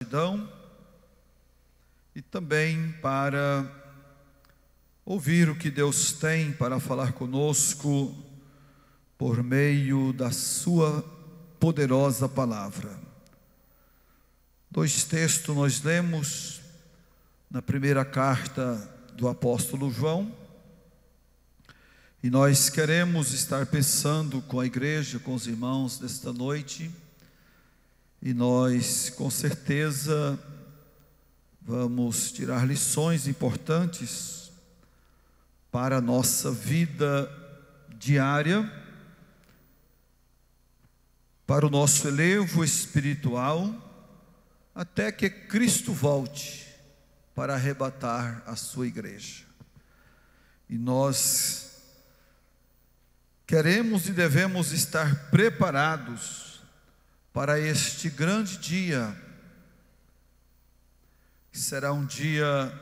gratidão e também para ouvir o que Deus tem para falar conosco por meio da sua poderosa palavra. 2 textos nós lemos na primeira carta do apóstolo João, e nós queremos estar pensando com a igreja, com os irmãos nesta noite, e nós com certeza vamos tirar lições importantes para a nossa vida diária, para o nosso elevo espiritual, até que Cristo volte para arrebatar a sua igreja. E nós queremos e devemos estar preparados para este grande dia, que será um dia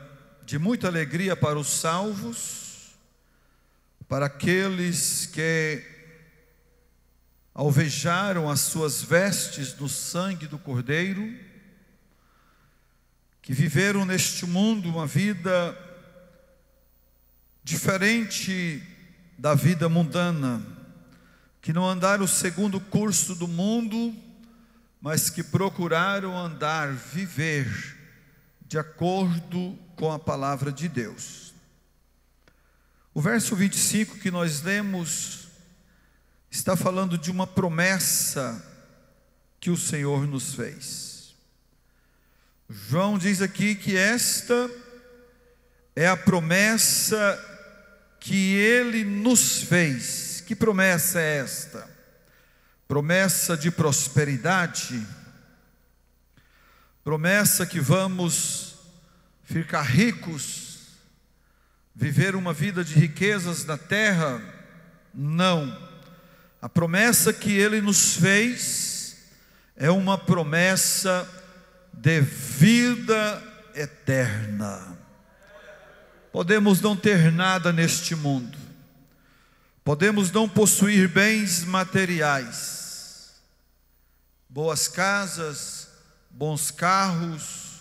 de muita alegria para os salvos, para aqueles que alvejaram as suas vestes no sangue do Cordeiro, que viveram neste mundo uma vida diferente da vida mundana, que não andaram segundo o curso do mundo, mas que procuraram andar, viver de acordo com a palavra de Deus. O verso 25 que nós lemos está falando de uma promessa que o Senhor nos fez. João diz aqui que esta é a promessa que Ele nos fez. Que promessa é esta? Promessa de prosperidade, promessa que vamos ficar ricos, viver uma vida de riquezas na terra? Não. A promessa que Ele nos fez é uma promessa de vida eterna. Podemos não ter nada neste mundo, podemos não possuir bens materiais, boas casas, bons carros,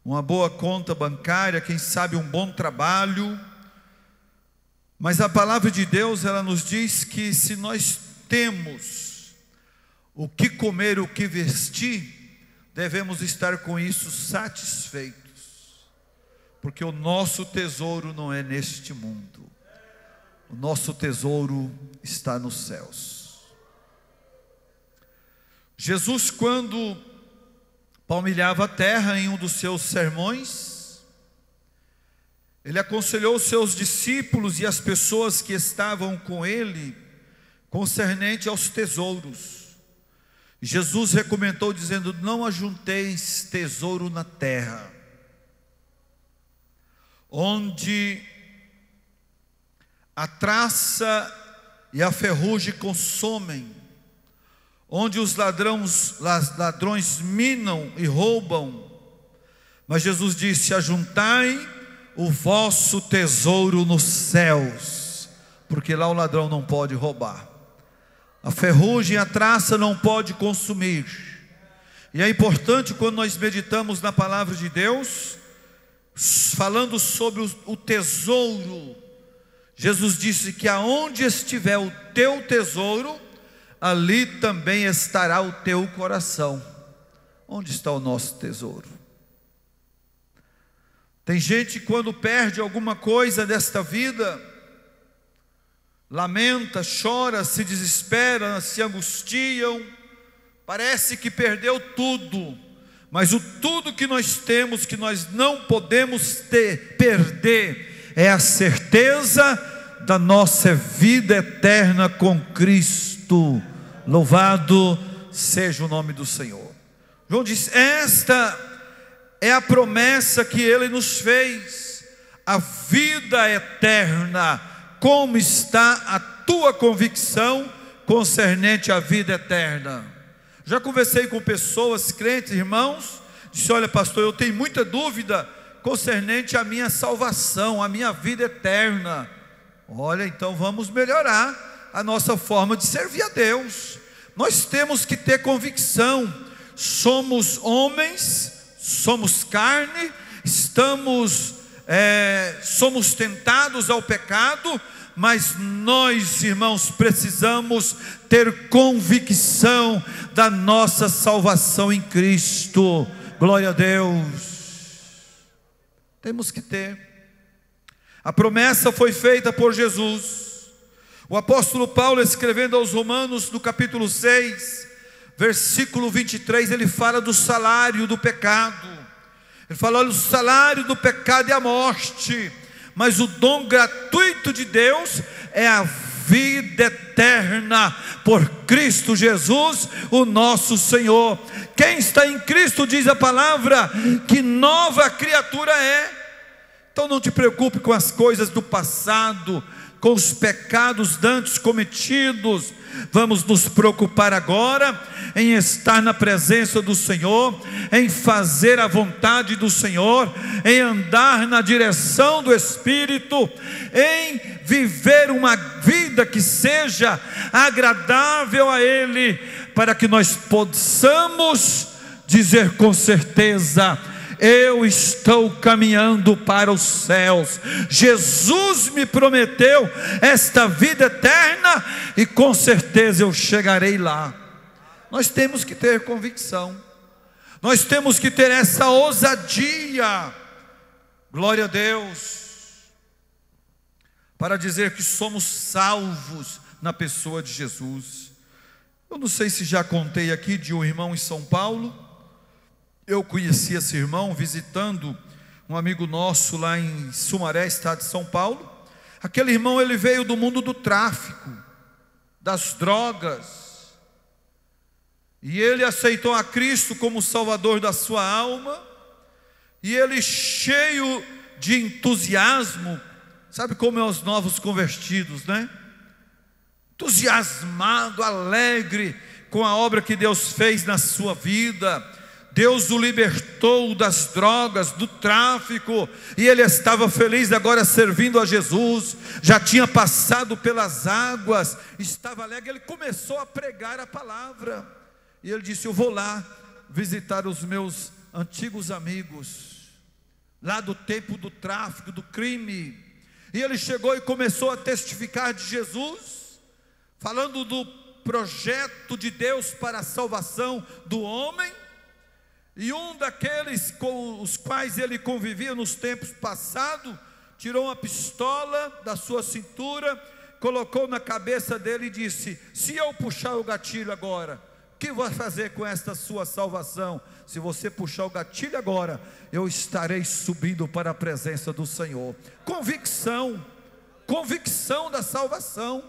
uma boa conta bancária, quem sabe um bom trabalho, mas a palavra de Deus, ela nos diz que se nós temos o que comer, o que vestir, devemos estar com isso satisfeitos, porque o nosso tesouro não é neste mundo, o nosso tesouro está nos céus. Jesus, quando palmilhava a terra em um dos seus sermões, Ele aconselhou os seus discípulos e as pessoas que estavam com Ele, concernente aos tesouros. Jesus recomendou dizendo: não ajunteis tesouro na terra, onde a traça e a ferrugem consomem, onde os ladrões minam e roubam. Mas Jesus disse: ajuntai o vosso tesouro nos céus, porque lá o ladrão não pode roubar, a ferrugem e a traça não pode consumir. E é importante, quando nós meditamos na palavra de Deus, falando sobre o tesouro, Jesus disse que aonde estiver o teu tesouro, ali também estará o teu coração. Onde está o nosso tesouro? Tem gente que quando perde alguma coisa desta vida, lamenta, chora, se desespera, se angustiam, parece que perdeu tudo. Mas o tudo que nós temos, que nós não podemos perder, é a certeza da nossa vida eterna com Cristo. Louvado seja o nome do Senhor. João diz: esta é a promessa que Ele nos fez, a vida eterna. Como está a tua convicção concernente à vida eterna? Já conversei com pessoas crentes, irmãos, disse: olha, pastor, eu tenho muita dúvida concernente à minha salvação, à minha vida eterna. Olha, então vamos melhorar a nossa forma de servir a Deus. Nós temos que ter convicção somos homens, somos carne, somos tentados ao pecado, mas nós, irmãos, precisamos ter convicção da nossa salvação em Cristo. Glória a Deus. Temos que ter. A promessa foi feita por Jesus. O apóstolo Paulo, escrevendo aos Romanos, no capítulo 6, versículo 23, ele fala do salário do pecado. Ele fala: olha, o salário do pecado é a morte, mas o dom gratuito de Deus é a vida eterna por Cristo Jesus, o nosso Senhor. Quem está em Cristo, diz a palavra, que nova criatura é. Então não te preocupe com as coisas do passado, com os pecados dantes cometidos. Vamos nos preocupar agora em estar na presença do Senhor, em fazer a vontade do Senhor, em andar na direção do Espírito, em viver uma vida que seja agradável a Ele, para que nós possamos dizer com certeza: eu estou caminhando para os céus. Jesus me prometeu esta vida eterna e com certeza eu chegarei lá. Nós temos que ter convicção, nós temos que ter essa ousadia, glória a Deus, para dizer que somos salvos na pessoa de Jesus. Eu não sei se já contei aqui de um irmão em São Paulo. Eu conheci esse irmão visitando um amigo nosso lá em Sumaré, estado de São Paulo. Aquele irmão, ele veio do mundo do tráfico, das drogas, e ele aceitou a Cristo como Salvador da sua alma, e ele, cheio de entusiasmo, sabe como é os novos convertidos, né? Entusiasmado, alegre com a obra que Deus fez na sua vida. Deus o libertou das drogas, do tráfico, e ele estava feliz agora servindo a Jesus. Já tinha passado pelas águas, estava alegre. Ele começou a pregar a palavra, e ele disse: eu vou lá visitar os meus antigos amigos, lá do tempo do tráfico, do crime. E ele chegou e começou a testificar de Jesus, falando do projeto de Deus para a salvação do homem. E um daqueles com os quais ele convivia nos tempos passados, tirou uma pistola da sua cintura, colocou na cabeça dele e disse: se eu puxar o gatilho agora, o que vai fazer com esta sua salvação? Se você puxar o gatilho agora, eu estarei subindo para a presença do Senhor. Convicção, convicção da salvação.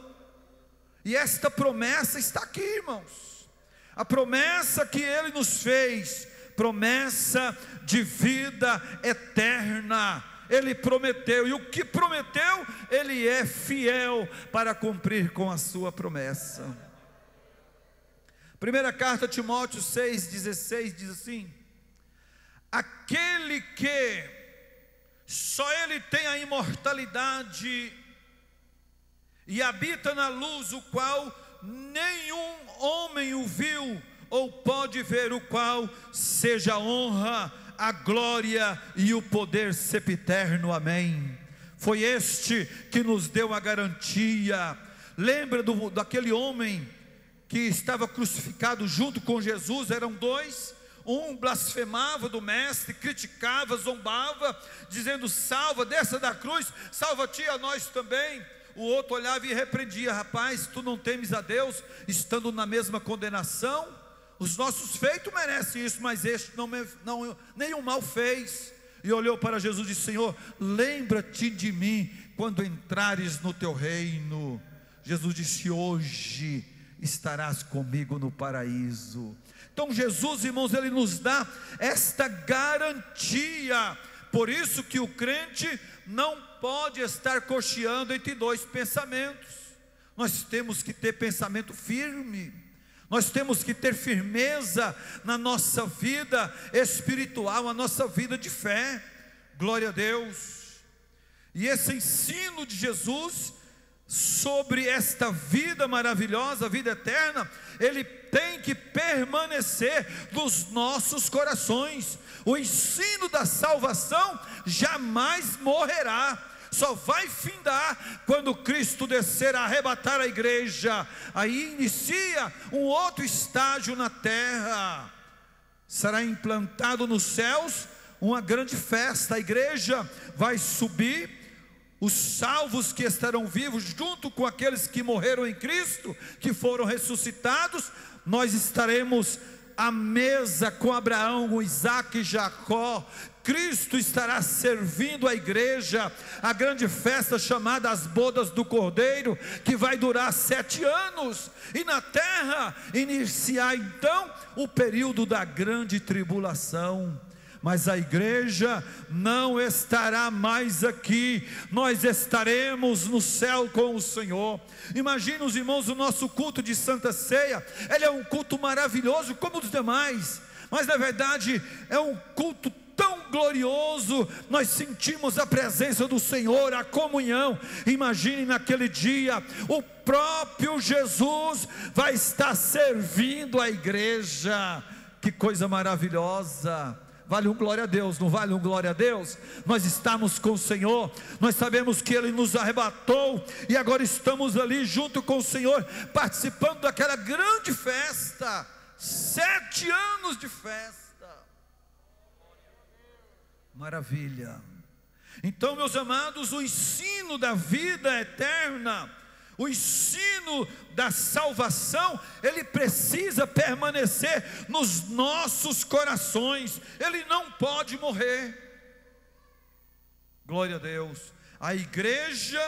E esta promessa está aqui, irmãos. A promessa que Ele nos fez, promessa de vida eterna. Ele prometeu, e o que prometeu, Ele é fiel para cumprir com a sua promessa. Primeira carta a Timóteo 6,16 diz assim: aquele que só Ele tem a imortalidade e habita na luz, o qual nenhum homem o viu ou pode ver, o qual seja a honra, a glória e o poder sempiterno. Amém. Foi este que nos deu a garantia. Lembra daquele homem que estava crucificado junto com Jesus? Eram dois. Um blasfemava do mestre, criticava, zombava, dizendo: salva, desça da cruz, salva-te a nós também. O outro olhava e repreendia: rapaz, tu não temes a Deus, estando na mesma condenação? Os nossos feitos merecem isso, mas este nenhum mal fez. E olhou para Jesus e disse: Senhor, lembra-te de mim quando entrares no teu reino. Jesus disse: hoje estarás comigo no paraíso. Então Jesus, irmãos, Ele nos dá esta garantia. Por isso que o crente não pode estar cocheando entre dois pensamentos. Nós temos que ter pensamento firme. Nós temos que ter firmeza na nossa vida espiritual, na nossa vida de fé. Glória a Deus. E esse ensino de Jesus sobre esta vida maravilhosa, a vida eterna, ele tem que permanecer nos nossos corações. O ensino da salvação jamais morrerá, só vai findar quando Cristo descer a arrebatar a igreja. Aí inicia um outro estágio na terra. Será implantado nos céus uma grande festa. A igreja vai subir, os salvos que estarão vivos junto com aqueles que morreram em Cristo, que foram ressuscitados, nós estaremos à mesa com Abraão, com Isaac e Jacó. Cristo estará servindo a igreja, a grande festa chamada as bodas do Cordeiro, que vai durar 7 anos, e na terra iniciar então o período da grande tribulação. Mas a igreja não estará mais aqui, nós estaremos no céu com o Senhor. Imagina os irmãos, o nosso culto de Santa Ceia, ele é um culto maravilhoso como os demais, mas na verdade é um culto tão glorioso, nós sentimos a presença do Senhor, a comunhão. Imagine naquele dia, o próprio Jesus vai estar servindo a igreja, que coisa maravilhosa. Vale um glória a Deus, não vale um glória a Deus? Nós estamos com o Senhor, nós sabemos que Ele nos arrebatou, e agora estamos ali junto com o Senhor, participando daquela grande festa, 7 anos de festa, maravilha. Então, meus amados, o ensino da vida eterna, o ensino da salvação, ele precisa permanecer nos nossos corações, ele não pode morrer. Glória a Deus. A igreja,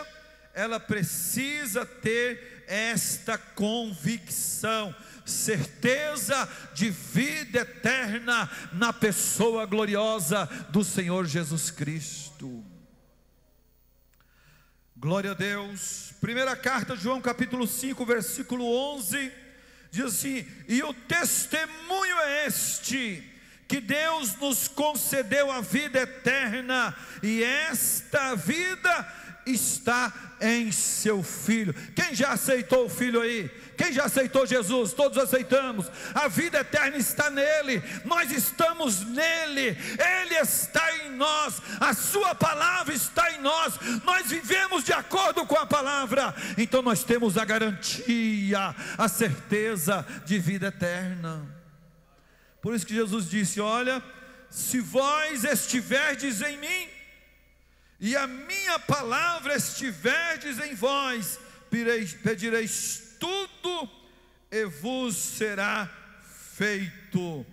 ela precisa ter esta convicção, certeza de vida eterna na pessoa gloriosa do Senhor Jesus Cristo. Glória a Deus. Primeira carta de João, capítulo 5, versículo 11, diz assim: e o testemunho é este, que Deus nos concedeu a vida eterna, e esta vida está em seu Filho. Quem já aceitou o Filho aí? Quem já aceitou Jesus? Todos aceitamos. A vida eterna está nele, nós estamos nele, ele está em nós, a sua palavra está em nós, nós vivemos de acordo com a palavra, então nós temos a garantia, a certeza de vida eterna. Por isso que Jesus disse: olha, se vós estiverdes em mim, e a minha palavra estiverdes em vós, pedireis tudo e vos será feito.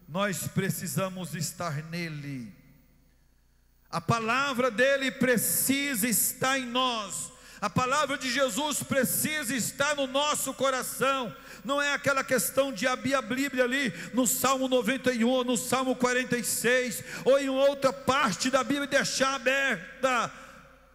Nós precisamos estar nele, a palavra dele precisa estar em nós, a palavra de Jesus precisa estar no nosso coração. Não é aquela questão de abrir a Bíblia ali no Salmo 91, ou no Salmo 46, ou em outra parte da Bíblia e deixar aberta.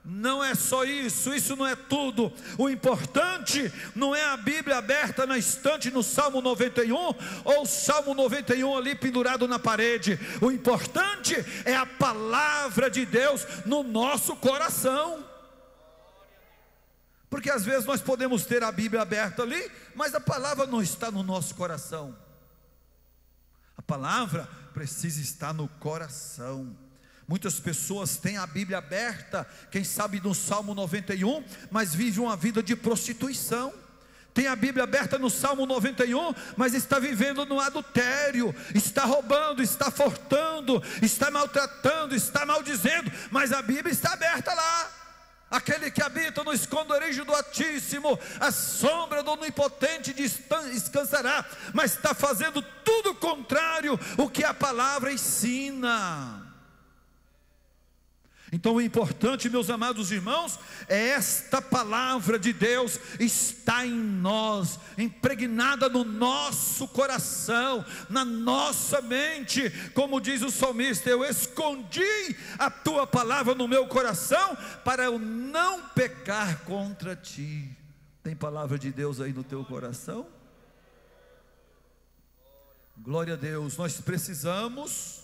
Não é só isso, isso não é tudo. O importante não é a Bíblia aberta na estante no Salmo 91, ou o Salmo 91 ali pendurado na parede. O importante é a palavra de Deus no nosso coração. Porque às vezes nós podemos ter a Bíblia aberta ali, mas a palavra não está no nosso coração. A palavra precisa estar no coração. Muitas pessoas têm a Bíblia aberta, quem sabe no Salmo 91, mas vivem uma vida de prostituição. Tem a Bíblia aberta no Salmo 91, mas está vivendo no adultério, está roubando, está furtando, está maltratando, está maldizendo, mas a Bíblia está aberta lá. Aquele que habita no esconderijo do Altíssimo, a sombra do Onipotente descansará, mas está fazendo tudo contrário o que a palavra ensina. Então o importante, meus amados irmãos, é esta palavra de Deus está em nós, impregnada no nosso coração, na nossa mente, como diz o salmista: eu escondi a tua palavra no meu coração, para eu não pecar contra ti. Tem palavra de Deus aí no teu coração? Glória a Deus. Nós precisamos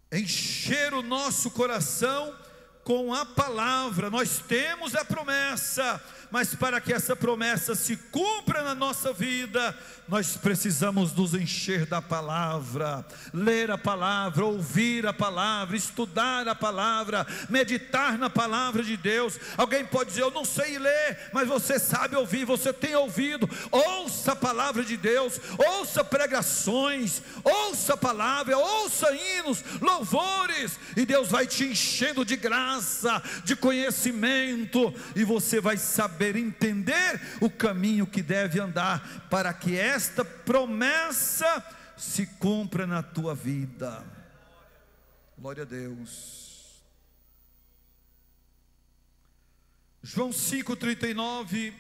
encher o nosso coração com a palavra. Nós temos a promessa, mas para que essa promessa se cumpra na nossa vida, nós precisamos nos encher da palavra, ler a palavra, ouvir a palavra, estudar a palavra, meditar na palavra de Deus. Alguém pode dizer: eu não sei ler, mas você sabe ouvir, você tem ouvido. Ouça a palavra de Deus, ouça pregações, ouça a palavra, ouça hinos, louvores, e Deus vai te enchendo de graça, de conhecimento, e você vai saber entender o caminho que deve andar, para que esta promessa se cumpra na tua vida. Glória a Deus. João 5,39,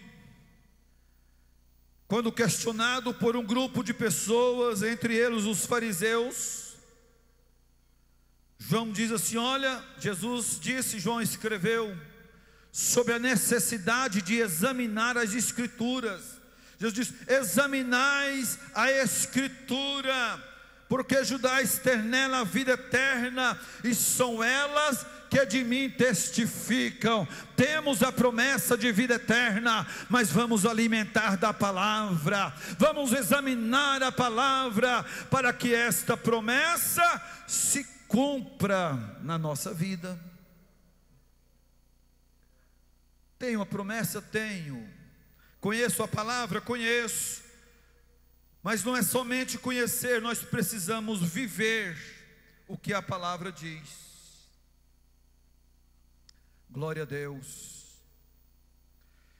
quando questionado por um grupo de pessoas, entre eles os fariseus, João diz assim: olha, Jesus disse, João escreveu sobre a necessidade de examinar as Escrituras. Jesus diz: examinais a Escritura, porque julgais ter nela a vida eterna, e são elas que de mim testificam. Temos a promessa de vida eterna, mas vamos alimentar da palavra, vamos examinar a palavra, para que esta promessa se cumpra na nossa vida. Tenho a promessa? Tenho. Conheço a palavra? Conheço. Mas não é somente conhecer, nós precisamos viver o que a palavra diz. Glória a Deus.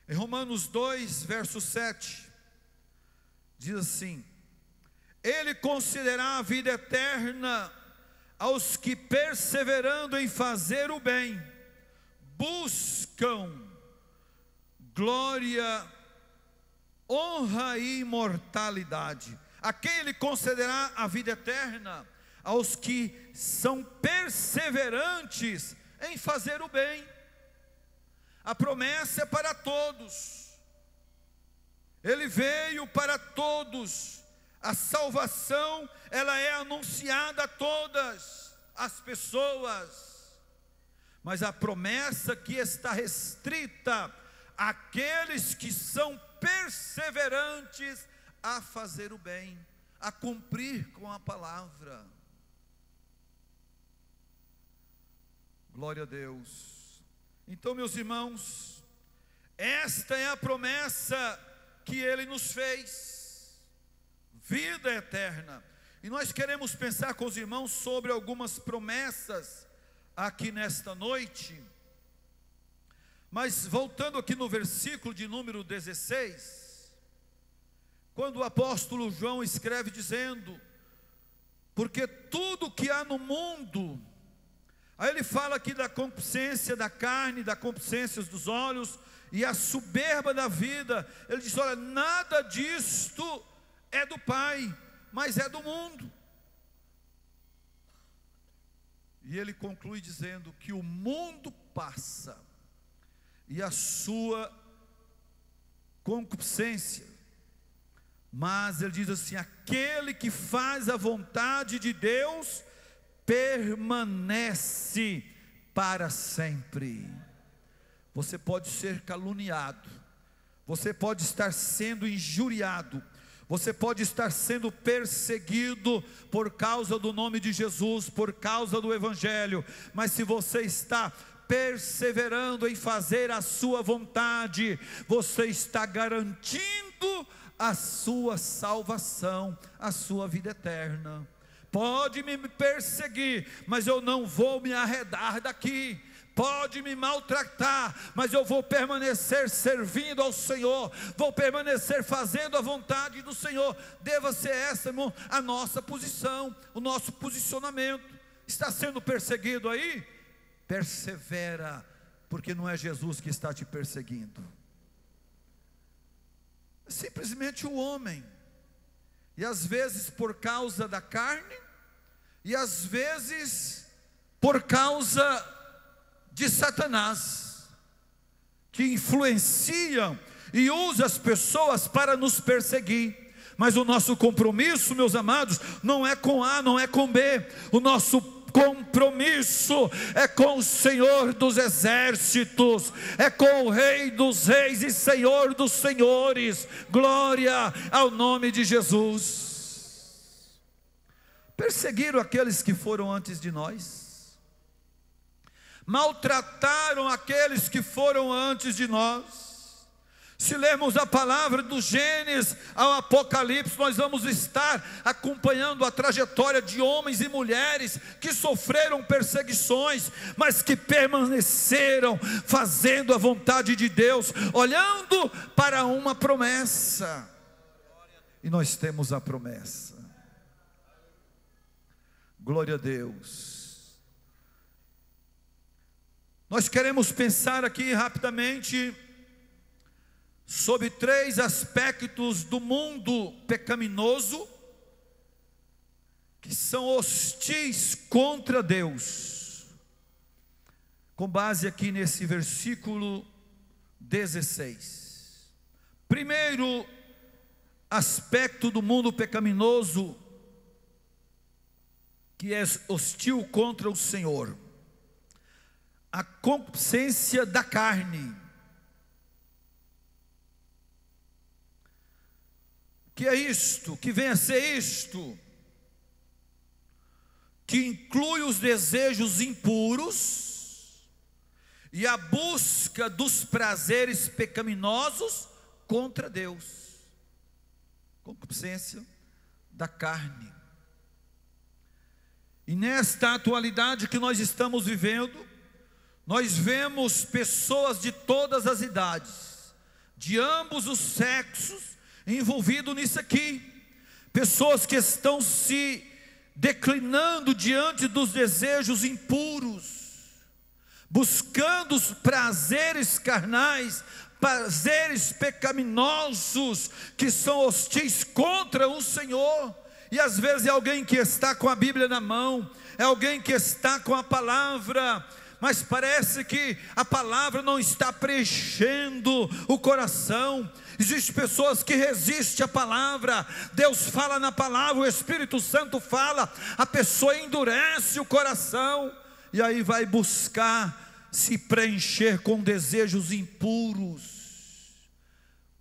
Em Romanos 2, verso 7, diz assim: Ele concederá a vida eterna aos que, perseverando em fazer o bem, buscam glória, honra e imortalidade. A quem Ele concederá a vida eterna? Aos que são perseverantes em fazer o bem. A promessa é para todos. Ele veio para todos. A salvação, ela é anunciada a todas as pessoas, mas a promessa que está restrita àqueles que são perseverantes a fazer o bem, a cumprir com a palavra. Glória a Deus. Então, meus irmãos, esta é a promessa que Ele nos fez: vida eterna. E nós queremos pensar com os irmãos sobre algumas promessas aqui nesta noite. Mas voltando aqui no versículo de número 16, quando o apóstolo João escreve dizendo: porque tudo que há no mundo, aí ele fala aqui da concupiscência da carne, da concupiscência dos olhos e a soberba da vida. Ele diz: olha, nada disto é do Pai, mas é do mundo. E ele conclui dizendo que o mundo passa e a sua concupiscência, mas ele diz assim: aquele que faz a vontade de Deus permanece para sempre. Você pode ser caluniado, você pode estar sendo injuriado, você pode estar sendo perseguido por causa do nome de Jesus, por causa do Evangelho, mas se você está perseverando em fazer a sua vontade, você está garantindo a sua salvação, a sua vida eterna. Pode me perseguir, mas eu não vou me arredar daqui. Pode me maltratar, mas eu vou permanecer servindo ao Senhor, vou permanecer fazendo a vontade do Senhor. Deva ser essa, irmão, a nossa posição, o nosso posicionamento. Está sendo perseguido aí? Persevera, porque não é Jesus que está te perseguindo, é simplesmente o homem. E às vezes por causa da carne, e às vezes por causa de Satanás, que influencia e usa as pessoas para nos perseguir. Mas o nosso compromisso, meus amados, não é com A, não é com B. O nosso compromisso é com o Senhor dos exércitos, é com o Rei dos reis e Senhor dos senhores. Glória ao nome de Jesus. Perseguiram aqueles que foram antes de nós, maltrataram aqueles que foram antes de nós. Se lermos a palavra do Gênesis ao Apocalipse, nós vamos estar acompanhando a trajetória de homens e mulheres que sofreram perseguições, mas que permaneceram fazendo a vontade de Deus, olhando para uma promessa. E nós temos a promessa. Glória a Deus. Nós queremos pensar aqui rapidamente sobre 3 aspectos do mundo pecaminoso que são hostis contra Deus, com base aqui nesse versículo 16. Primeiro aspecto do mundo pecaminoso que é hostil contra o Senhor: a concupiscência da carne. Que é isto? Que vem a ser isto? Que inclui os desejos impuros e a busca dos prazeres pecaminosos contra Deus. Concupiscência da carne. E nesta atualidade que nós estamos vivendo, nós vemos pessoas de todas as idades, de ambos os sexos, envolvido nisso aqui. Pessoas que estão se declinando diante dos desejos impuros, buscando os prazeres carnais, prazeres pecaminosos, que são hostis contra o Senhor. E às vezes é alguém que está com a Bíblia na mão, é alguém que está com a palavra, mas parece que a palavra não está preenchendo o coração. Existem pessoas que resistem à palavra. Deus fala na palavra, o Espírito Santo fala, a pessoa endurece o coração, e aí vai buscar se preencher com desejos impuros,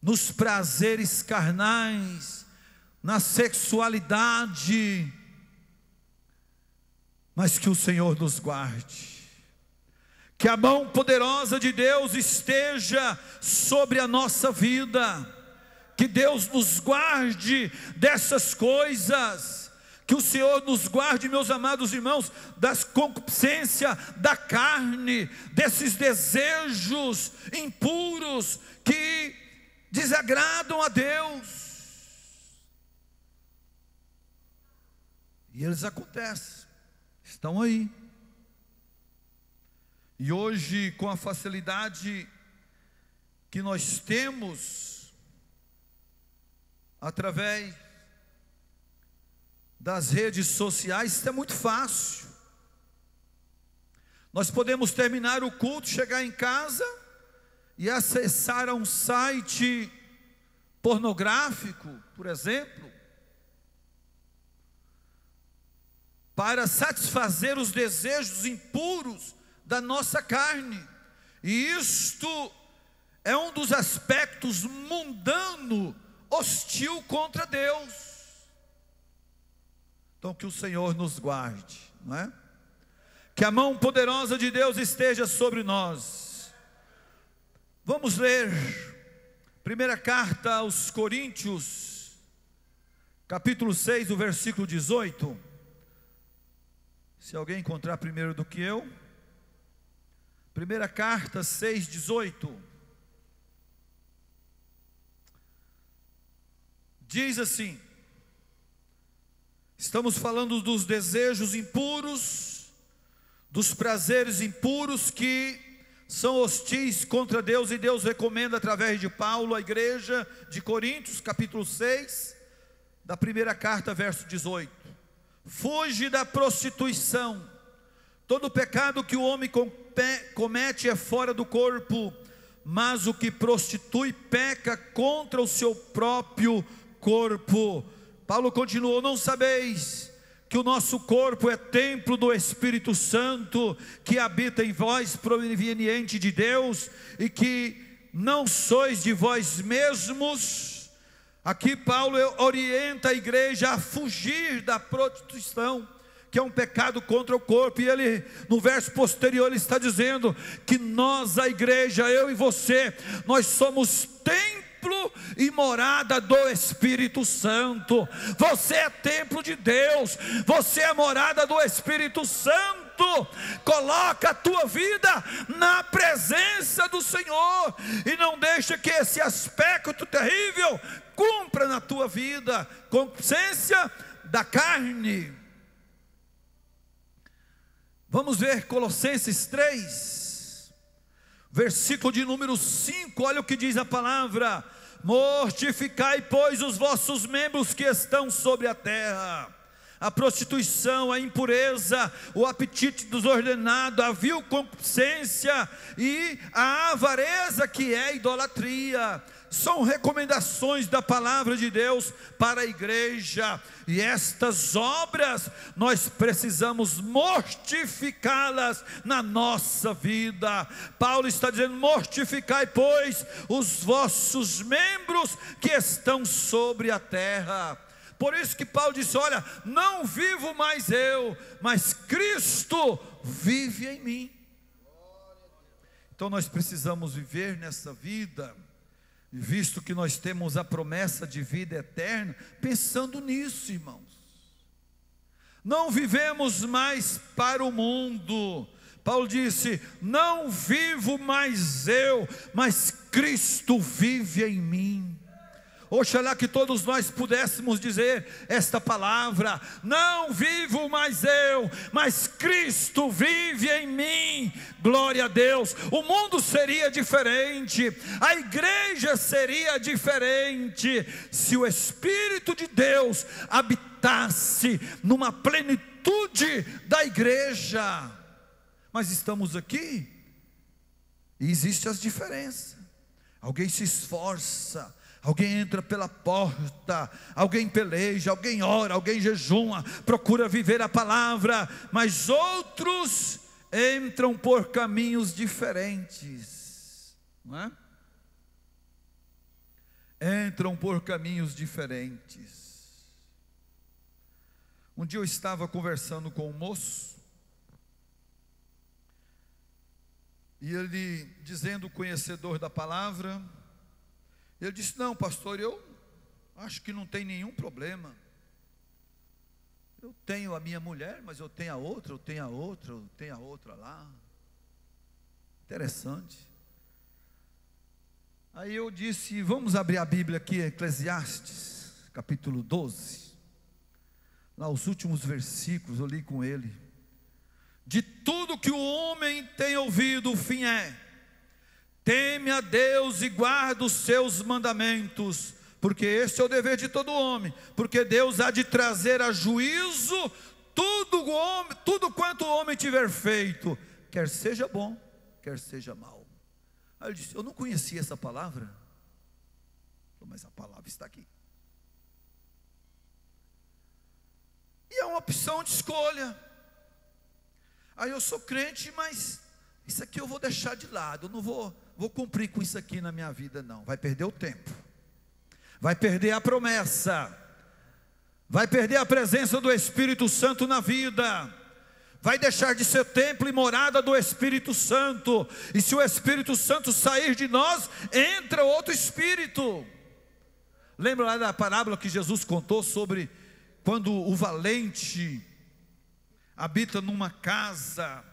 nos prazeres carnais, na sexualidade. Mas que o Senhor nos guarde, que a mão poderosa de Deus esteja sobre a nossa vida, que Deus nos guarde dessas coisas, que o Senhor nos guarde, meus amados irmãos, das concupiscências da carne, desses desejos impuros que desagradam a Deus. E eles acontecem, estão aí. E hoje, com a facilidade que nós temos, através das redes sociais, isso é muito fácil. Nós podemos terminar o culto, chegar em casa e acessar a um site pornográfico, por exemplo, para satisfazer os desejos impuros da nossa carne. E isto é um dos aspectos mundano, hostil contra Deus. Então que o Senhor nos guarde, não é? Que a mão poderosa de Deus esteja sobre nós. Vamos ler primeira carta aos Coríntios, capítulo 6, o versículo 18. Se alguém encontrar primeiro do que eu. Primeira carta 6:18. Diz assim: estamos falando dos desejos impuros, dos prazeres impuros que são hostis contra Deus, e Deus recomenda através de Paulo à igreja de Coríntios, capítulo 6, da primeira carta, verso 18. Foge da prostituição. Todo pecado que o homem comete é fora do corpo, mas o que prostitui peca contra o seu próprio corpo. Paulo continuou: não sabeis que o nosso corpo é templo do Espírito Santo, que habita em vós, proveniente de Deus, e que não sois de vós mesmos. Aqui Paulo orienta a igreja a fugir da prostituição, que é um pecado contra o corpo, e ele, no verso posterior, ele está dizendo que nós, a igreja, eu e você, nós somos templo e morada do Espírito Santo. Você é templo de Deus, você é morada do Espírito Santo. Coloca a tua vida na presença do Senhor, e não deixa que esse aspecto terrível cumpra na tua vida, consciência da carne. Vamos ver Colossenses 3, versículo de número 5, olha o que diz a palavra: mortificai, pois, os vossos membros que estão sobre a terra, a prostituição, a impureza, o apetite desordenado, a vil concupiscência e a avareza, que é idolatria. São recomendações da palavra de Deus para a igreja, e estas obras nós precisamos mortificá-las na nossa vida. Paulo está dizendo: mortificai, pois, os vossos membros que estão sobre a terra. Por isso que Paulo disse: olha, não vivo mais eu, mas Cristo vive em mim. Então nós precisamos viver nessa vida, visto que nós temos a promessa de vida eterna, pensando nisso, irmãos. Não vivemos mais para o mundo. Paulo disse: não vivo mais eu, mas Cristo vive em mim. Oxalá que todos nós pudéssemos dizer esta palavra: não vivo mais eu, mas Cristo vive em mim. Glória a Deus. O mundo seria diferente, a igreja seria diferente, se o Espírito de Deus habitasse numa plenitude da igreja. Mas estamos aqui e existem as diferenças. Alguém se esforça, alguém entra pela porta, alguém peleja, alguém ora, alguém jejuma, procura viver a palavra, mas outros entram por caminhos diferentes, não é? Entram por caminhos diferentes. Um dia eu estava conversando com um moço, e ele, dizendo conhecedor da palavra, ele disse: não, pastor, eu acho que não tem nenhum problema. Eu tenho a minha mulher, mas eu tenho a outra, eu tenho a outra, eu tenho a outra lá. Interessante. Aí eu disse: vamos abrir a Bíblia aqui, Eclesiastes, capítulo 12. Lá os últimos versículos eu li com ele. De tudo que o homem tem ouvido, o fim é: teme a Deus e guarda os seus mandamentos, porque este é o dever de todo homem, porque Deus há de trazer a juízo tudo quanto o homem tiver feito, quer seja bom, quer seja mal. Aí ele disse: eu não conhecia essa palavra. Mas a palavra está aqui. E é uma opção de escolha. Aí eu sou crente, mas isso aqui eu vou deixar de lado, eu não vou cumprir com isso aqui na minha vida não. Vai perder o tempo, vai perder a promessa, vai perder a presença do Espírito Santo na vida, vai deixar de ser templo e morada do Espírito Santo. E se o Espírito Santo sair de nós, entra outro espírito. Lembra lá da parábola que Jesus contou sobre quando o valente habita numa casa,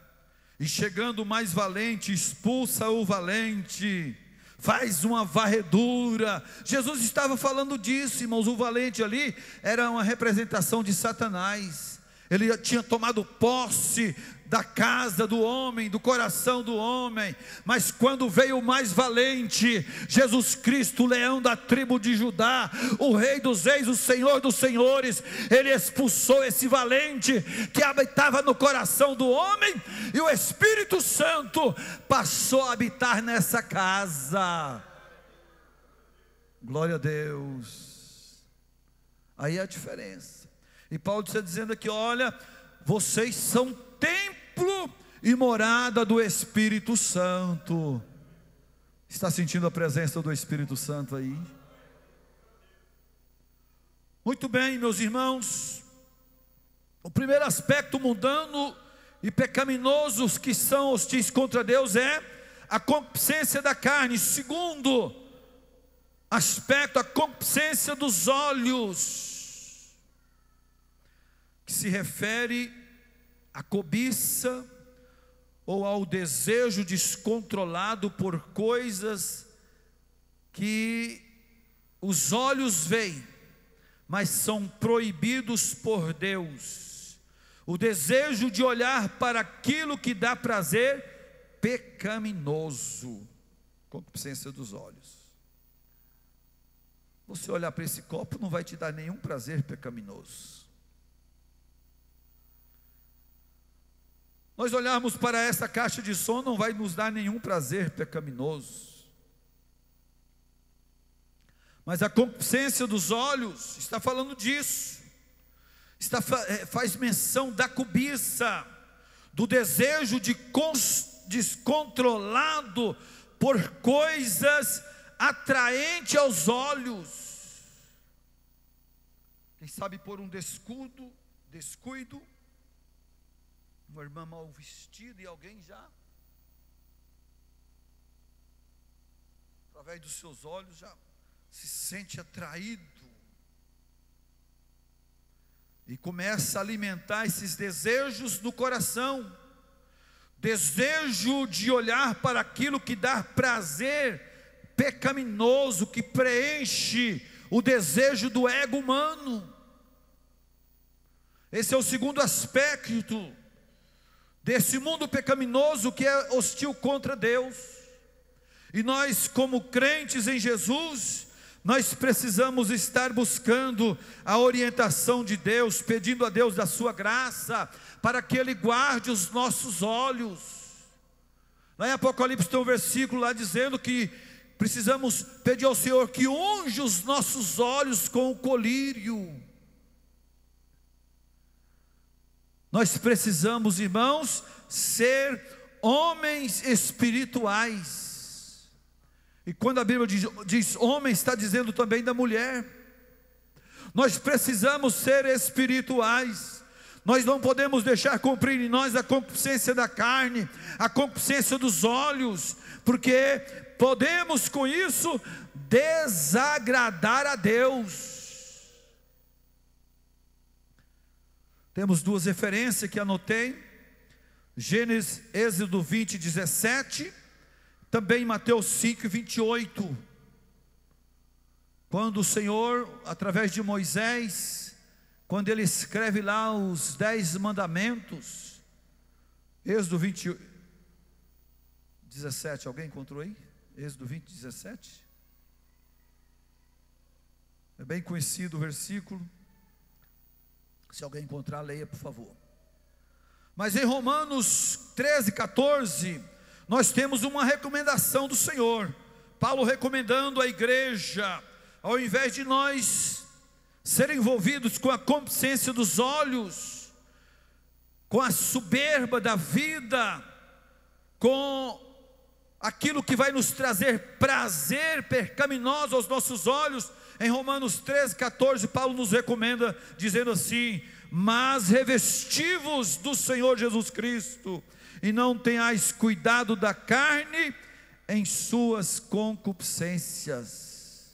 e chegando o mais valente, expulsa o valente, faz uma varredura. Jesus estava falando disso, irmãos. O valente ali era uma representação de Satanás. Ele tinha tomado posse da casa do homem, do coração do homem. Mas quando veio o mais valente, Jesus Cristo, o leão da tribo de Judá, o rei dos reis, o senhor dos senhores, ele expulsou esse valente que habitava no coração do homem, e o Espírito Santo passou a habitar nessa casa. Glória a Deus. Aí é a diferença. E Paulo está dizendo aqui: olha, vocês são templo e morada do Espírito Santo. Está sentindo a presença do Espírito Santo aí? Muito bem, meus irmãos. O primeiro aspecto mundano e pecaminosos que são hostis contra Deus é a concupiscência da carne. Segundo aspecto, a concupiscência dos olhos, que se refere à cobiça ou ao desejo descontrolado por coisas que os olhos veem, mas são proibidos por Deus. O desejo de olhar para aquilo que dá prazer, pecaminoso, concupiscência dos olhos. Você olhar para esse copo não vai te dar nenhum prazer pecaminoso. Nós olharmos para essa caixa de som não vai nos dar nenhum prazer pecaminoso. Mas a concupiscência dos olhos está falando disso. Faz menção da cobiça, do desejo descontrolado por coisas atraentes aos olhos. Quem sabe por um descuido, uma irmã mal vestida e alguém já, através dos seus olhos, já se sente atraído e começa a alimentar esses desejos no coração, desejo de olhar para aquilo que dá prazer pecaminoso, que preenche o desejo do ego humano. Esse é o segundo aspecto desse mundo pecaminoso que é hostil contra Deus. E nós, como crentes em Jesus, nós precisamos estar buscando a orientação de Deus, pedindo a Deus da sua graça, para que Ele guarde os nossos olhos. Lá em Apocalipse tem um versículo lá dizendo que precisamos pedir ao Senhor que unge os nossos olhos com o colírio. Nós precisamos, irmãos, ser homens espirituais. E quando a Bíblia diz homem, está dizendo também da mulher. Nós precisamos ser espirituais. Nós não podemos deixar cumprir em nós a concupiscência da carne, a concupiscência dos olhos, porque podemos com isso desagradar a Deus. Temos duas referências que anotei: Gênesis, Êxodo 20, 17, também Mateus 5, 28. Quando o Senhor, através de Moisés, quando ele escreve lá os 10 mandamentos, Êxodo 20, 17, alguém encontrou aí? Êxodo 20, 17. É bem conhecido o versículo. Se alguém encontrar, leia, por favor. Mas em Romanos 13, 14, nós temos uma recomendação do Senhor. Paulo recomendando à igreja, ao invés de nós serem envolvidos com a concupiscência dos olhos, com a soberba da vida, com aquilo que vai nos trazer prazer pecaminoso aos nossos olhos. Em Romanos 13, 14, Paulo nos recomenda, dizendo assim: mas revesti-vos do Senhor Jesus Cristo, e não tenhais cuidado da carne em suas concupiscências.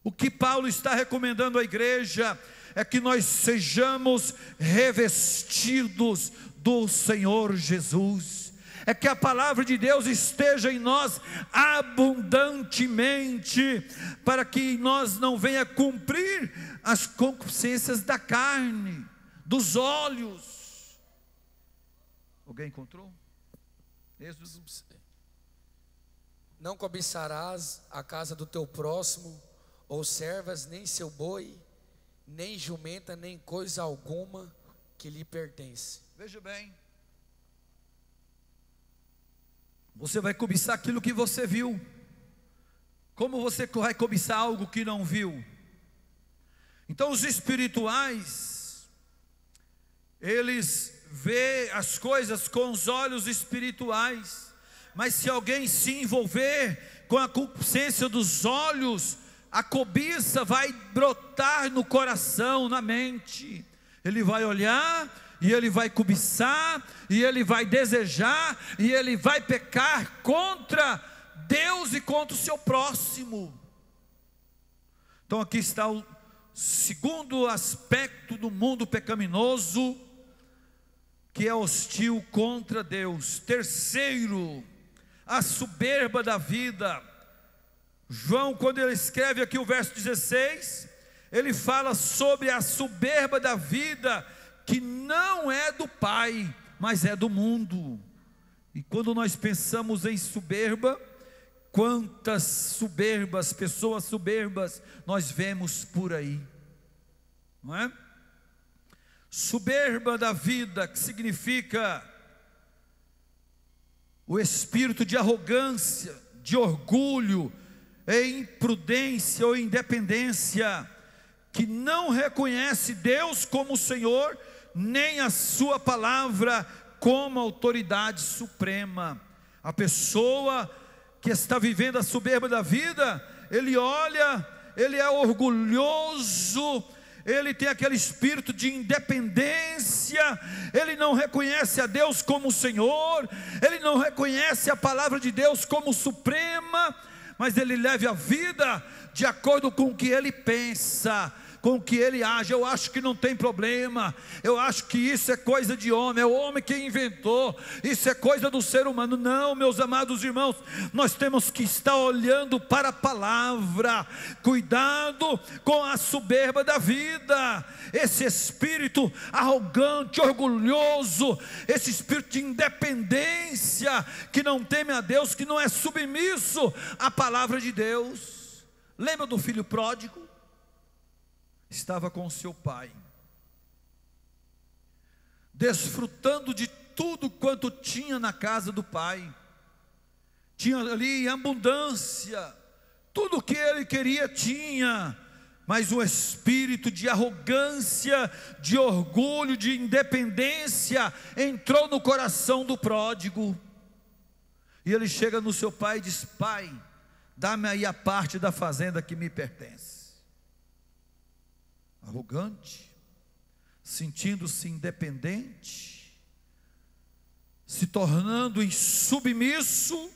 O que Paulo está recomendando à igreja é que nós sejamos revestidos do Senhor Jesus, é que a palavra de Deus esteja em nós abundantemente, para que nós não venha cumprir as concupiscências da carne, dos olhos. Alguém encontrou? Êxodo. Não cobiçarás a casa do teu próximo, ou servas, nem seu boi, nem jumenta, nem coisa alguma que lhe pertence. Veja bem, você vai cobiçar aquilo que você viu. Como você vai cobiçar algo que não viu? Então os espirituais, eles vê as coisas com os olhos espirituais, mas se alguém se envolver com a concupiscência dos olhos, a cobiça vai brotar no coração, na mente. Ele vai olhar, e ele vai cobiçar, e ele vai desejar, e ele vai pecar contra Deus e contra o seu próximo. Então aqui está o segundo aspecto do mundo pecaminoso, que é hostil contra Deus. Terceiro, a soberba da vida. João, quando ele escreve aqui o verso 16, ele fala sobre a soberba da vida, que não é do Pai, mas é do mundo. E quando nós pensamos em soberba, quantas soberbas, pessoas soberbas nós vemos por aí, não é? Soberba da vida, que significa o espírito de arrogância, de orgulho, imprudência ou independência, que não reconhece Deus como Senhor, nem a sua palavra como autoridade suprema. A pessoa que está vivendo a soberba da vida, ele olha, ele é orgulhoso, ele tem aquele espírito de independência, ele não reconhece a Deus como Senhor, ele não reconhece a palavra de Deus como suprema, mas ele leva a vida de acordo com o que ele pensa, com o que ele age. Eu acho que não tem problema, eu acho que isso é coisa de homem, é o homem que inventou, isso é coisa do ser humano. Não, meus amados irmãos, nós temos que estar olhando para a palavra. Cuidado com a soberba da vida, esse espírito arrogante, orgulhoso, esse espírito de independência, que não teme a Deus, que não é submisso à palavra de Deus. Lembra do filho pródigo? Estava com seu pai, desfrutando de tudo quanto tinha na casa do pai, tinha ali abundância, tudo que ele queria tinha, mas o espírito de arrogância, de orgulho, de independência entrou no coração do pródigo, e ele chega no seu pai e diz: pai, dá-me aí a parte da fazenda que me pertence. Arrogante, sentindo-se independente, se tornando insubmisso,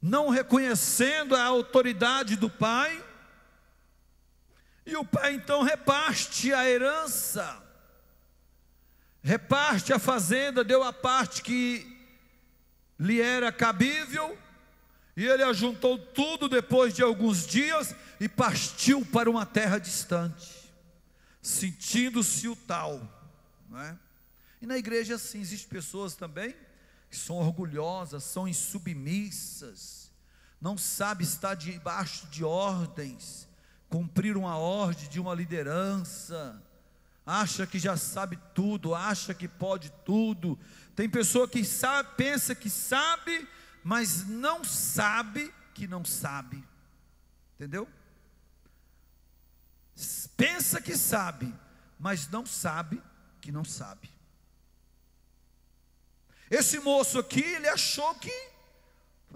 não reconhecendo a autoridade do pai, e o pai então reparte a herança, reparte a fazenda, deu a parte que lhe era cabível, e ele ajuntou tudo depois de alguns dias e partiu para uma terra distante, sentindo-se o tal, não é? E na igreja assim, existem pessoas também que são orgulhosas, são insubmissas, não sabem estar debaixo de ordens, cumprir uma ordem de uma liderança, acha que já sabe tudo, acha que pode tudo. Tem pessoa que sabe, pensa que sabe, mas não sabe que não sabe, entendeu? Pensa que sabe, mas não sabe que não sabe. Esse moço aqui, ele achou que,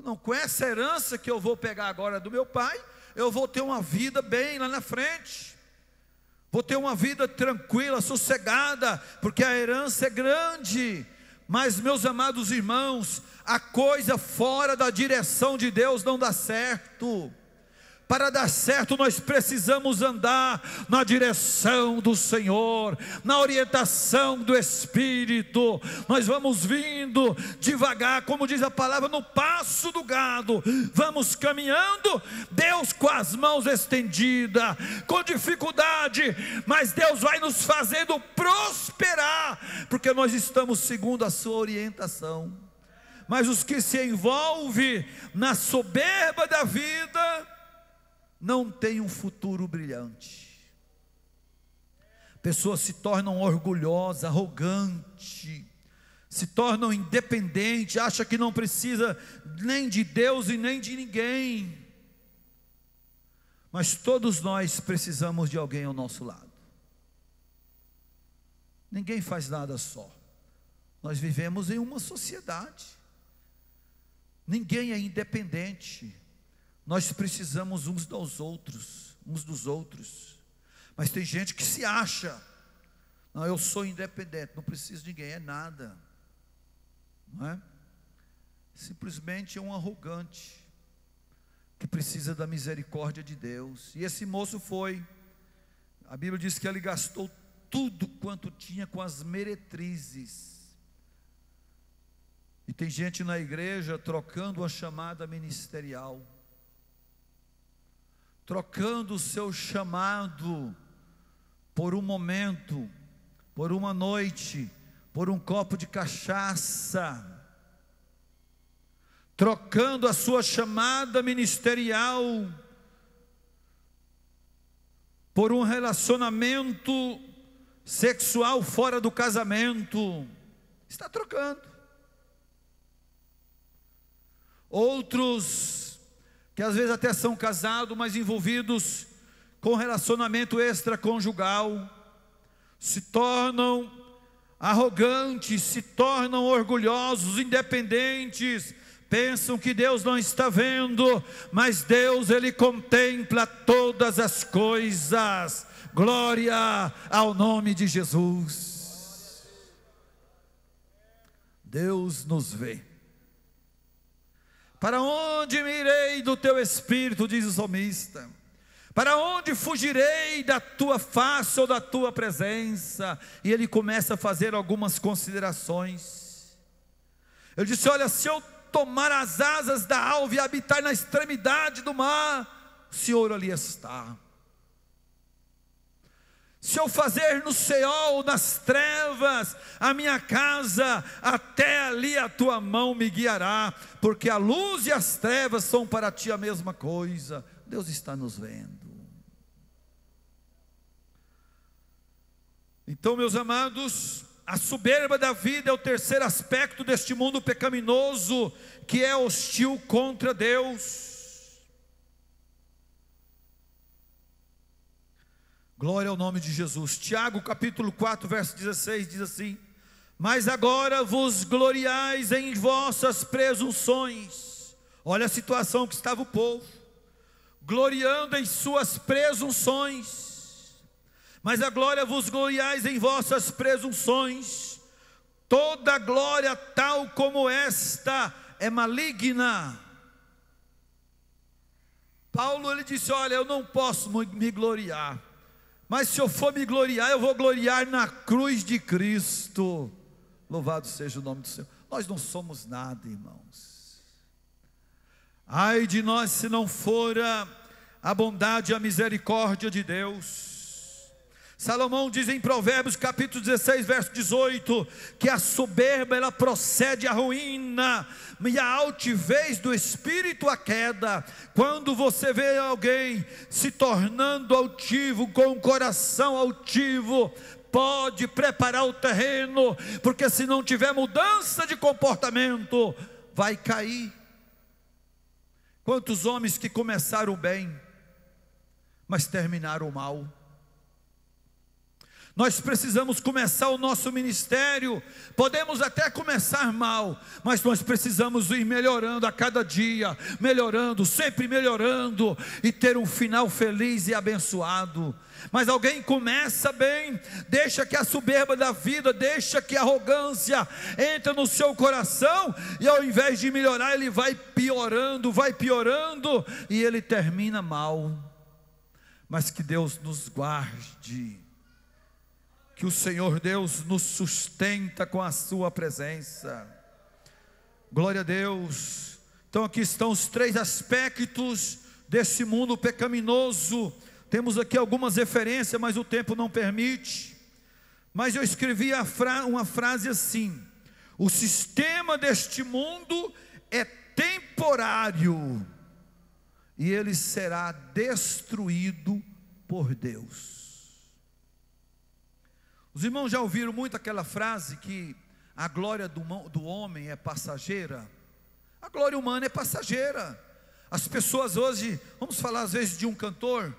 não, com essa herança que eu vou pegar agora do meu pai, eu vou ter uma vida bem lá na frente, vou ter uma vida tranquila, sossegada, porque a herança é grande. Mas, meus amados irmãos, a coisa fora da direção de Deus não dá certo. Para dar certo, nós precisamos andar na direção do Senhor, na orientação do Espírito. Nós vamos vindo devagar, como diz a palavra, no passo do gado. Vamos caminhando, Deus com as mãos estendidas, com dificuldade, mas Deus vai nos fazendo prosperar, porque nós estamos segundo a sua orientação. Mas os que se envolvem na soberba da vida não tem um futuro brilhante. Pessoas se tornam orgulhosas, arrogantes, se tornam independentes, acham que não precisa nem de Deus e nem de ninguém. Mas todos nós precisamos de alguém ao nosso lado. Ninguém faz nada só. Nós vivemos em uma sociedade. Ninguém é independente. Nós precisamos uns dos outros. Mas tem gente que se acha: não, eu sou independente, não preciso de ninguém, é nada. Não é? Simplesmente é um arrogante que precisa da misericórdia de Deus. E esse moço foi. A Bíblia diz que ele gastou tudo quanto tinha com as meretrizes. E tem gente na igreja trocando a chamada ministerial, trocando o seu chamado por um momento, por uma noite, por um copo de cachaça, trocando a sua chamada ministerial por um relacionamento sexual fora do casamento. Está trocando. Outros, que às vezes até são casados, mas envolvidos com relacionamento extraconjugal, se tornam arrogantes, se tornam orgulhosos, independentes, pensam que Deus não está vendo, mas Deus, Ele contempla todas as coisas. Glória ao nome de Jesus. Deus nos vê. Para onde me irei do teu espírito, diz o salmista? Para onde fugirei da tua face ou da tua presença? E ele começa a fazer algumas considerações. Ele disse: olha, se eu tomar as asas da alva e habitar na extremidade do mar, o Senhor ali está. Se eu fazer no Seol, nas trevas, a minha casa, até ali a tua mão me guiará, porque a luz e as trevas são para ti a mesma coisa. Deus está nos vendo. Então, meus amados, a soberba da vida é o terceiro aspecto deste mundo pecaminoso, que é hostil contra Deus. Glória ao nome de Jesus. Tiago capítulo 4 verso 16 diz assim: mas agora vos gloriais em vossas presunções. Olha a situação que estava o povo, gloriando em suas presunções. Mas a glória vos gloriais em vossas presunções. Toda glória tal como esta é maligna. Paulo, ele disse: olha, eu não posso me gloriar, mas se eu for me gloriar, eu vou gloriar na cruz de Cristo. Louvado seja o nome do Senhor. Nós não somos nada, irmãos. Ai de nós se não fora a bondade e a misericórdia de Deus. Salomão diz em Provérbios capítulo 16 verso 18, que a soberba ela procede à ruína, e a altivez do espírito a queda. Quando você vê alguém se tornando altivo, com o coração altivo, pode preparar o terreno, porque se não tiver mudança de comportamento, vai cair. Quantos homens que começaram bem, mas terminaram mal? Nós precisamos começar o nosso ministério, podemos até começar mal, mas nós precisamos ir melhorando a cada dia, melhorando, sempre melhorando, e ter um final feliz e abençoado. Mas alguém começa bem, deixa que a soberba da vida, deixa que a arrogância entre no seu coração, e ao invés de melhorar, ele vai piorando, e ele termina mal. Mas que Deus nos guarde, que o Senhor Deus nos sustenta com a sua presença. Glória a Deus. Então aqui estão os três aspectos desse mundo pecaminoso. Temos aqui algumas referências, mas o tempo não permite. Mas eu escrevi uma frase assim: o sistema deste mundo é temporário, e ele será destruído por Deus. Os irmãos já ouviram muito aquela frase que a glória do homem é passageira? A glória humana é passageira. As pessoas hoje, vamos falar às vezes de um cantor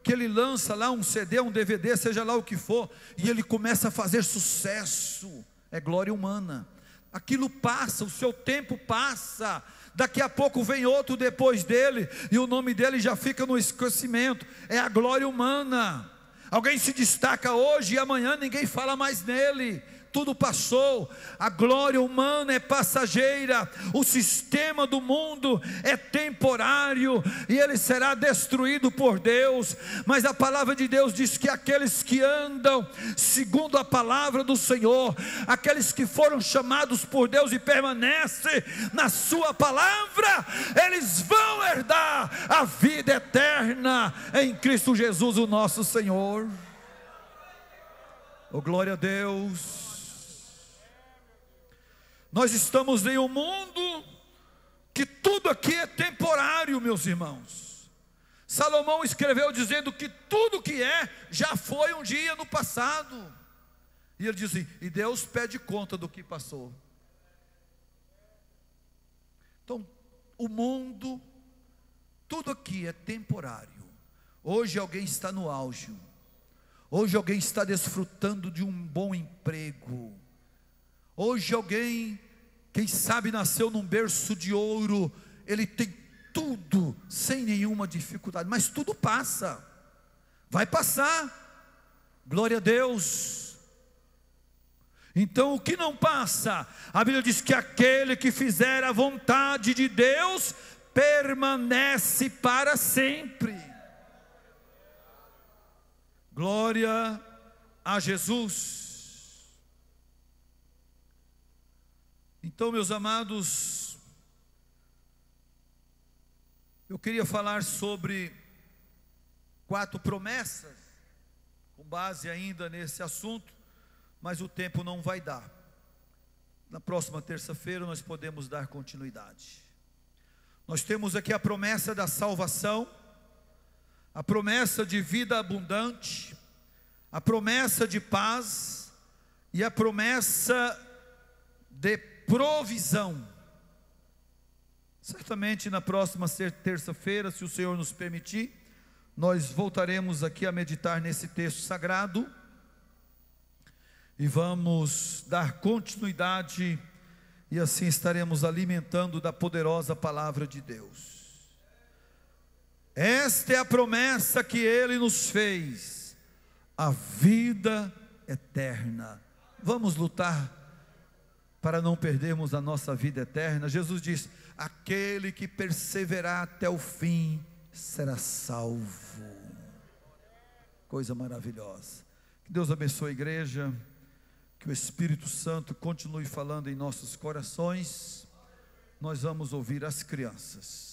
que ele lança lá um CD, um DVD, seja lá o que for, e ele começa a fazer sucesso. É glória humana. Aquilo passa, o seu tempo passa, daqui a pouco vem outro depois dele, e o nome dele já fica no esquecimento. É a glória humana. Alguém se destaca hoje e amanhã ninguém fala mais nele. Tudo passou. A glória humana é passageira. O sistema do mundo é temporário e ele será destruído por Deus. Mas a palavra de Deus diz que aqueles que andam segundo a palavra do Senhor, aqueles que foram chamados por Deus e permanecem na sua palavra, eles vão herdar a vida eterna em Cristo Jesus, o nosso Senhor. Oh, glória a Deus. Nós estamos em um mundo que tudo aqui é temporário, meus irmãos. Salomão escreveu dizendo que tudo que é, já foi um dia no passado. E ele diz assim, e Deus pede conta do que passou. Então, o mundo, tudo aqui é temporário. Hoje alguém está no auge. Hoje alguém está desfrutando de um bom emprego. Hoje alguém, quem sabe nasceu num berço de ouro, ele tem tudo sem nenhuma dificuldade, mas tudo passa, vai passar, glória a Deus. Então o que não passa, a Bíblia diz que aquele que fizer a vontade de Deus, permanece para sempre. Glória a Jesus. Então, meus amados, eu queria falar sobre 4 promessas, com base ainda nesse assunto, mas o tempo não vai dar. Na próxima terça-feira nós podemos dar continuidade. Nós temos aqui a promessa da salvação, a promessa de vida abundante, a promessa de paz e a promessa de provisão. Certamente na próxima terça-feira, se o Senhor nos permitir, nós voltaremos aqui a meditar nesse texto sagrado e vamos dar continuidade, e assim estaremos alimentando da poderosa palavra de Deus. Esta é a promessa que Ele nos fez, a vida eterna. Vamos lutar para não perdermos a nossa vida eterna. Jesus diz, aquele que perseverar até o fim, será salvo. Coisa maravilhosa. Que Deus abençoe a igreja, que o Espírito Santo continue falando em nossos corações. Nós vamos ouvir as crianças.